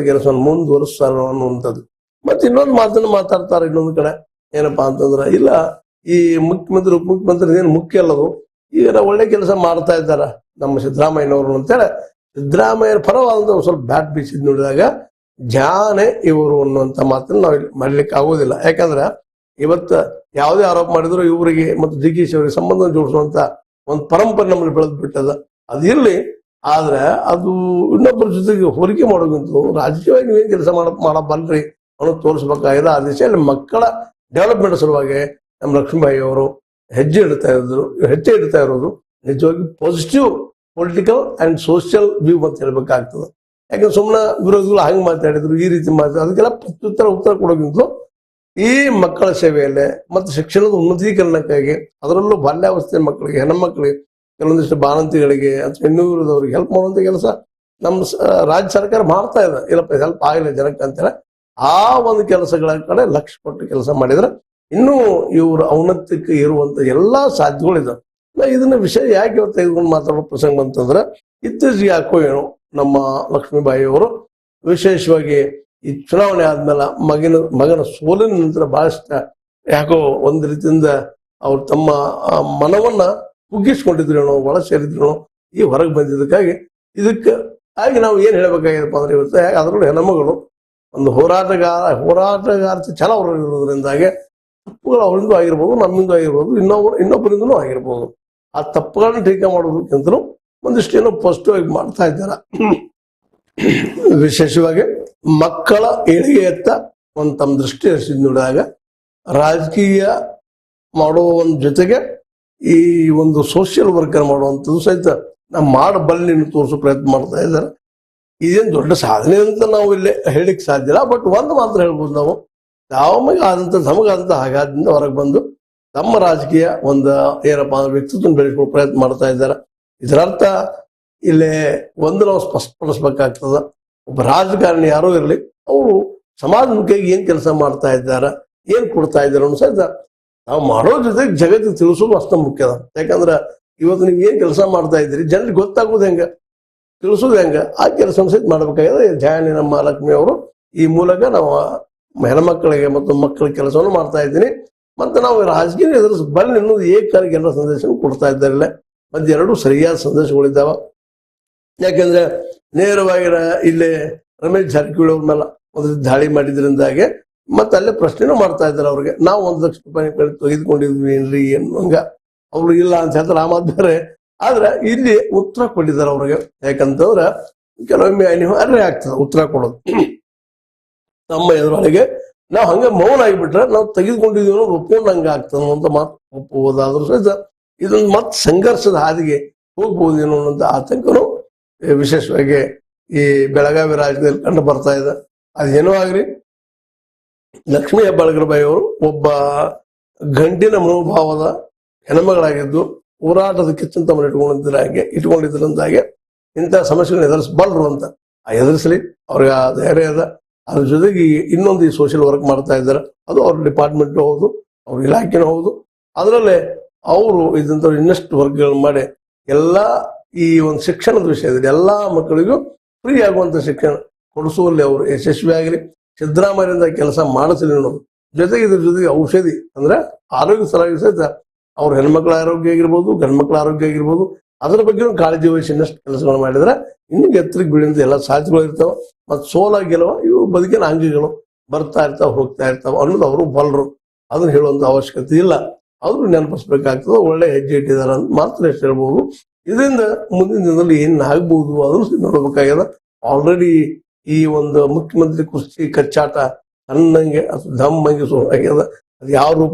ಕೆಲಸವನ್ನು ಮುಂದುವರಿಸ್ತಾರ ಅನ್ನುವಂಥದ್ದು. ಮತ್ತೆ ಇನ್ನೊಂದು ಮಾತನ್ನು ಮಾತಾಡ್ತಾರೆ ಇನ್ನೊಂದು ಕಡೆ, ಏನಪ್ಪಾ ಅಂತಂದ್ರ ಇಲ್ಲ ಈ ಮುಖ್ಯಮಂತ್ರಿ ಉಪಮುಖ್ಯಮಂತ್ರಿ ಏನು ಮುಖ್ಯ ಅಲ್ಲದು, ಈಗ ಒಳ್ಳೆ ಕೆಲಸ ಮಾಡ್ತಾ ಇದ್ದಾರ ನಮ್ಮ ಸಿದ್ದರಾಮಯ್ಯನವರು ಅಂತೇಳಿ ಸಿದ್ದರಾಮಯ್ಯನ ಪರವಾದಂತ ಸ್ವಲ್ಪ ಬ್ಯಾಟ್ ಬೀಸಿದ್ ನೋಡಿದಾಗ ಜಾನೆ ಇವರು ಅನ್ನುವಂತ ಮಾತನ್ನ ನಾವು ಮಾಡ್ಲಿಕ್ಕೆ ಆಗೋದಿಲ್ಲ. ಯಾಕಂದ್ರೆ ಇವತ್ತ ಯಾವುದೇ ಆರೋಪ ಮಾಡಿದ್ರು ಇವರಿಗೆ ಮತ್ತು ಜಿಗೀಶ್ ಅವರಿಗೆ ಸಂಬಂಧ ಜೋಡಿಸುವಂತ ಒಂದು ಪರಂಪರೆ ನಮ್ಮಲ್ಲಿ ಬೆಳೆದ್ ಬಿಟ್ಟದ. ಅದಿರ್ಲಿ, ಆದ್ರೆ ಅದು ಇನ್ನೊಬ್ಬರ ಜೊತೆಗೆ ಹೋಲಿಕೆ ಮಾಡೋದಂತೂ ರಾಜಕೀಯವಾಗಿ ನೀವೇನ್ ಕೆಲಸ ಮಾಡಬಲ್ರಿ ಅನ್ನೋದು ತೋರಿಸ್ಬೇಕಾಗಿದೆ. ಆ ದಿಶೆಯಲ್ಲಿ ಮಕ್ಕಳ ಡೆವಲಪ್ಮೆಂಟ್ ಸಲುವಾಗಿ ನಮ್ಮ ಲಕ್ಷ್ಮೀಬಾಯಿ ಅವರು ಹೆಜ್ಜೆ ಇಡ್ತಾ ಇರೋದು ನಿಜವಾಗಿ positive political and social view ಅಂತ ಹೇಳ್ಬೇಕಾಗ್ತದೆ. ಯಾಕಂದ್ರೆ ಸುಮ್ಮನೆ ವಿರೋಧಿಗಳು ಹಂಗೆ ಮಾತಾಡಿದ್ರು, ಈ ರೀತಿ ಮಾತಾಡಿದ್ರು, ಅದಕ್ಕೆಲ್ಲ ಉತ್ತರ ಕೊಡೋಕ್ಕಿಂತಲೂ ಈ ಮಕ್ಕಳ ಸೇವೆಯಲ್ಲೇ ಮತ್ತು ಶಿಕ್ಷಣದ ಉನ್ನತೀಕರಣಕ್ಕಾಗಿ, ಅದರಲ್ಲೂ ಬಾಲ್ಯಾವಸ್ಥೆ ಮಕ್ಕಳಿಗೆ, ಹೆಣ್ಮಕ್ಳಿಗೆ, ಕೆಲವೊಂದಿಷ್ಟು ಬಾಣಂತಿಗಳಿಗೆ ಅಥವಾ ಇನ್ನೂರದವ್ರಿಗೆ ಹೆಲ್ಪ್ ಮಾಡುವಂತ ಕೆಲಸ ನಮ್ಮ ರಾಜ್ಯ ಸರ್ಕಾರ ಮಾಡ್ತಾ ಇದೆ. ಇಲ್ಲಪ್ಪ ಹೆಲ್ಪ್ ಆಗಿಲ್ಲ ಜನಕ್ಕೆ ಅಂತೇಳಿ ಆ ಒಂದು ಕೆಲಸಗಳ ಕಡೆ ಲಕ್ಷ್ಯ ಕೊಟ್ಟು ಕೆಲಸ ಮಾಡಿದ್ರೆ ಇನ್ನೂ ಇವರು ಔನ್ನತ್ಯಕ್ಕೆ ಇರುವಂತ ಎಲ್ಲಾ ಸಾಧ್ಯತೆಗಳಿದೆ. ಇದನ್ನ ವಿಷಯ ಯಾಕೆ ತೆಗೆದುಕೊಂಡು ಮಾತಾಡೋ ಪ್ರಸಂಗ ಬಂತಂದ್ರೆ, ಇತ್ತೀಚೆಗೆ ಯಾಕೋ ಏನೋ ನಮ್ಮ ಲಕ್ಷ್ಮೀಬಾಯಿ ಅವರು ವಿಶೇಷವಾಗಿ ಈ ಚುನಾವಣೆ ಆದ್ಮೇಲೆ ಮಗನ ಸೋಲಿನ ನಂತರ ಬಹಳಷ್ಟ ಯಾಕೋ ಒಂದ್ ರೀತಿಯಿಂದ ಅವ್ರು ತಮ್ಮ ಮನವನ್ನ ಕುಗ್ಗಿಸ್ಕೊಂಡಿದ್ರೇನೋ, ಒಳ ಸೇರಿದ್ರೇನೋ ಈ ಹೊರಗೆ ಬಂದಿದ್ದಕ್ಕಾಗಿ ಇದಕ್ಕೆ ಹಾಗೆ ನಾವು ಏನ್ ಹೇಳ್ಬೇಕಾಗಿದೆಪ್ಪ ಅಂದ್ರೆ, ಇವತ್ತು ಅದರಲ್ಲೂ ಹೆಣ್ಮಗಳು ಒಂದು ಹೋರಾಟಗಾರ್ತಿ ಛಲ ಹೊರಗಿರೋದ್ರಿಂದಾಗೆ ತಪ್ಪುಗಳು ಅವರಿಂದೂ ಆಗಿರ್ಬೋದು, ನಮ್ಮಿಂದೂ ಆಗಿರ್ಬೋದು, ಇನ್ನೊಬ್ಬರಿಂದನೂ ಆಗಿರ್ಬೋದು. ಆ ತಪ್ಪುಗಳನ್ನ ಟೀಕೆ ಮಾಡೋದಕ್ಕಿಂತಲೂ ಒಂದಿಷ್ಟು ಏನೋ ಪಾಸಿಟಿವ್ ಆಗಿ ಮಾಡ್ತಾ ಇದ್ದಾರ. ವಿಶೇಷವಾಗಿ ಮಕ್ಕಳ ಏಳಿಗೆಯತ್ತ ಒಂದು ತಮ್ಮ ದೃಷ್ಟಿ ಹರಿಸಿದ್ ನೋಡಿದಾಗ ರಾಜಕೀಯ ಮಾಡುವ ಒಂದು ಜೊತೆಗೆ ಈ ಒಂದು ಸೋಷಿಯಲ್ ವರ್ಕರ್ ಮಾಡುವಂಥದ್ದು ಸಹಿತ ನಾವು ಮಾಡಬಲ್ಲಿನ ತೋರಿಸೋ ಪ್ರಯತ್ನ ಮಾಡ್ತಾ ಇದ್ದಾರೆ. ಇದೇನು ದೊಡ್ಡ ಸಾಧನೆ ಅಂತ ನಾವು ಇಲ್ಲಿ ಹೇಳಿಕ್ ಸಾಧ್ಯ ಇಲ್ಲ. ಬಟ್ ಒಂದು ಮಾತ್ರ ಹೇಳ್ಬೋದು, ನಾವು ನಮಗಾದಂತ ಆಘಾತದಿಂದ ಹೊರಗೆ ಬಂದು ತಮ್ಮ ರಾಜಕೀಯ ಒಂದು ಏನಪ್ಪಾ ವ್ಯಕ್ತಿತ್ವ ಬೆಳೆಸ್ಕೊಳ್ಳೋ ಪ್ರಯತ್ನ ಮಾಡ್ತಾ ಇದ್ದಾರೆ. ಇದರರ್ಥ ಇಲ್ಲಿ ಒಂದು ನಾವು ಸ್ಪಷ್ಟಪಡಿಸ್ಬೇಕಾಗ್ತದ, ಒಬ್ಬ ರಾಜಕಾರಣಿ ಯಾರೋ ಇರಲಿ, ಅವರು ಸಮಾಜಮುಖಿಯಾಗಿ ಏನ್ ಕೆಲಸ ಮಾಡ್ತಾ ಇದ್ದಾರ, ಏನ್ ಕೊಡ್ತಾ ಇದ್ದಾರೆ ಅನ್ನೋ ಸಹಿತ ನಾವು ಮಾಡೋ ಜೊತೆಗೆ ಜಗತ್ತಿಗೆ ತಿಳಿಸೋದು ಅಷ್ಟ ಮುಖ್ಯ ಅದ. ಯಾಕಂದ್ರ ಇವತ್ತು ನೀವು ಏನ್ ಕೆಲಸ ಮಾಡ್ತಾ ಇದ್ದೀರಿ ಜನರಿಗೆ ಗೊತ್ತಾಗೋದು ಹೆಂಗ, ತಿಳಿಸೋದು ಹೆಂಗ, ಆ ಕೆಲಸ ಸಹಿತ ಮಾಡ್ಬೇಕಾಗಿದೆ. ಜಾನಿ ನಮ್ಮ ಲಕ್ಷ್ಮಿ ಅವರು ಈ ಮೂಲಕ ನಾವು ಹೆಣ್ಮಕ್ಕಳಿಗೆ ಮತ್ತು ಮಕ್ಕಳ ಕೆಲಸವನ್ನು ಮಾಡ್ತಾ ಇದ್ದೀನಿ. ಮತ್ತೆ ನಾವು ರಾಜಕೀಯ ಎದುರಿಸ ಬಲ್ಲಿ ಅನ್ನೋದು ಏಕಾರಿಗೆ ಎಲ್ಲ ಸಂದೇಶ ಕೊಡ್ತಾ ಇದ್ದಾರೆ. ಮತ್ತೆ ಎರಡು ಸರಿಯಾದ ಸಂದೇಶಗಳಿದ್ದಾವ. ಯಾಕಂದ್ರೆ ನೇರವಾಗಿ ಇಲ್ಲೇ ರಮೇಶ್ ಜಾರಕಿಹೊಳಿ ಅವ್ರ ಮೇಲೆ ಒಂದು ದಾಳಿ ಮಾಡಿದ್ರಿಂದಾಗೆ ಮತ್ತೆ ಅಲ್ಲೇ ಪ್ರಶ್ನೆನೂ ಮಾಡ್ತಾ ಇದ್ದಾರೆ ಅವ್ರಿಗೆ, ನಾವು 1 ಲಕ್ಷ ರೂಪಾಯಿ ತೆಗೆದುಕೊಂಡಿದ್ವಿ ಏನ್ರಿ ಅನ್ನಂಗ ಅವ್ರು ಇಲ್ಲ ಅಂತ ಹೇಳ್ತಾರೆ. ಆ ಮಾತಾರೆ ಆದ್ರೆ ಇಲ್ಲಿ ಉತ್ತರ ಕೊಟ್ಟಿದ್ದಾರೆ ಅವ್ರಿಗೆ. ಯಾಕಂತಂದ್ರ ಕೆಲವೊಮ್ಮೆ ಅನಿವಾರ್ಯ ಆಗ್ತದೆ ಉತ್ತರ ಕೊಡೋದು. ನಮ್ಮ ಎದುರೊಳಗೆ ನಾವು ಹಂಗೆ ಮೌನ ಆಗಿಬಿಟ್ರೆ ನಾವು ತೆಗೆದುಕೊಂಡಿದೀವಿ ಅನ್ನೋದು ಒಪ್ಕೊಂಡಂಗ ಆಗ್ತದೆ ಅಂತ ಮಾತು ಒಪ್ಪಬಹುದಾದ್ರೂ ಸಹಿತ ಇದೊಂದು ಮತ್ತೆ ಸಂಘರ್ಷದ ಹಾದಿಗೆ ಹೋಗ್ಬಹುದೇನೋ ಅನ್ನೋಂಥ ಆತಂಕನು ವಿಶೇಷವಾಗಿ ಈ ಬೆಳಗಾವಿ ರಾಜ್ಯದಲ್ಲಿ ಕಂಡು ಬರ್ತಾ ಇದೆ. ಅದೇನೋ ಆಗ್ರಿ, ಲಕ್ಷ್ಮೀ ಹೆಬ್ಬಾಳ್ಕರ್ ಬಾಯಿ ಅವರು ಒಬ್ಬ ಗಂಡಿನ ಮನೋಭಾವದ ಹೆಣ್ಮಗಳಾಗಿದ್ದು ಹೋರಾಟದ ಕಿಚ್ಚಂತ ಇಟ್ಕೊಂಡಿದ್ರಂತಾಗೆ ಇಂಥ ಸಮಸ್ಯೆಗಳನ್ನ ಎದುರಿಸಬಲ್ರು ಅಂತ ಎದುರಿಸಲಿ, ಅವ್ರಿಗೆ ಆ ಧೈರ್ಯ ಅದ. ಅದ್ರ ಜೊತೆಗೆ ಇನ್ನೊಂದು ಈ ಸೋಷಿಯಲ್ ವರ್ಕ್ ಮಾಡ್ತಾ ಇದ್ದಾರೆ, ಅದು ಅವ್ರ ಡಿಪಾರ್ಟ್ಮೆಂಟ್ ಹೌದು, ಅವ್ರ ಇಲಾಖೆನೂ ಹೌದು. ಅದರಲ್ಲೇ ಅವರು ಇದಂತ ಇನ್ನಷ್ಟು ವರ್ಕ್ಗಳು ಮಾಡಿ ಎಲ್ಲಾ ಈ ಒಂದು ಶಿಕ್ಷಣದ ವಿಷಯದಲ್ಲಿ ಎಲ್ಲಾ ಮಕ್ಕಳಿಗೂ ಫ್ರೀ ಆಗುವಂತ ಶಿಕ್ಷಣ ಕೊಡಿಸುವಲ್ಲಿ ಅವರು ಯಶಸ್ವಿ ಆಗಲಿ, ಸಿದ್ದರಾಮಯ್ಯರಿಂದ ಕೆಲಸ ಮಾಡಿಸಲಿ ಅನ್ನೋದು. ಜೊತೆಗೆ ಇದ್ರ ಜೊತೆಗೆ ಔಷಧಿ ಅಂದ್ರೆ ಆರೋಗ್ಯ ಸಲುವಾಗಿ ಸಹಿತ ಅವ್ರ ಹೆಣ್ಮಕ್ಳ ಆರೋಗ್ಯ ಆಗಿರ್ಬೋದು, ಗಂಡ್ಮಕ್ಳ ಆರೋಗ್ಯ ಆಗಿರ್ಬೋದು, ಅದರ ಬಗ್ಗೆ ಕಾಳಜಿ ವಹಿಸಿ ಇನ್ನಷ್ಟು ಕೆಲಸಗಳು ಮಾಡಿದ್ರೆ ಇನ್ನೂ ಎತ್ತರಿಗೆ ಬೀಳಿಂದ ಎಲ್ಲ ಸಾಧ್ಯಗಳು ಇರ್ತಾವ. ಮತ್ತು ಸೋಲ ಗೆಲುವ ಇವು ಬದುಕಿನ ಅಂಗಗಳು ಬರ್ತಾ ಇರ್ತಾವ, ಹೋಗ್ತಾ ಇರ್ತಾವ ಅನ್ನೋದು ಅವರು ಬಲ್ರು. ಅದನ್ನ ಹೇಳುವಂತ ಅವಶ್ಯಕತೆ ಇಲ್ಲ, ಅವ್ರು ನೆನಪಿಸ್ಬೇಕಾಗ್ತದೆ. ಒಳ್ಳೆ ಹೆಜ್ಜೆ ಇಟ್ಟಿದ್ದಾರೆ ಅಂತ ಮಾತ್ರ ಎಷ್ಟು ಹೇಳ್ಬೋದು. ಇದರಿಂದ ಮುಂದಿನ ದಿನದಲ್ಲಿ ಏನ್ ಆಗ್ಬಹುದು ಅದನ್ನು ನೋಡ್ಬೇಕಾಗ್ಯದ. ಆಲ್ರೆಡಿ ಈ ಒಂದು ಮುಖ್ಯಮಂತ್ರಿ ಕುರ್ಚಿ ಕಚ್ಚಾಟ ತನ್ನಂಗೆ ದಮ್ಮಂಗೆ ಶುರು ಆಗ್ಯದ. ಅದು ಯಾವ ರೂಪ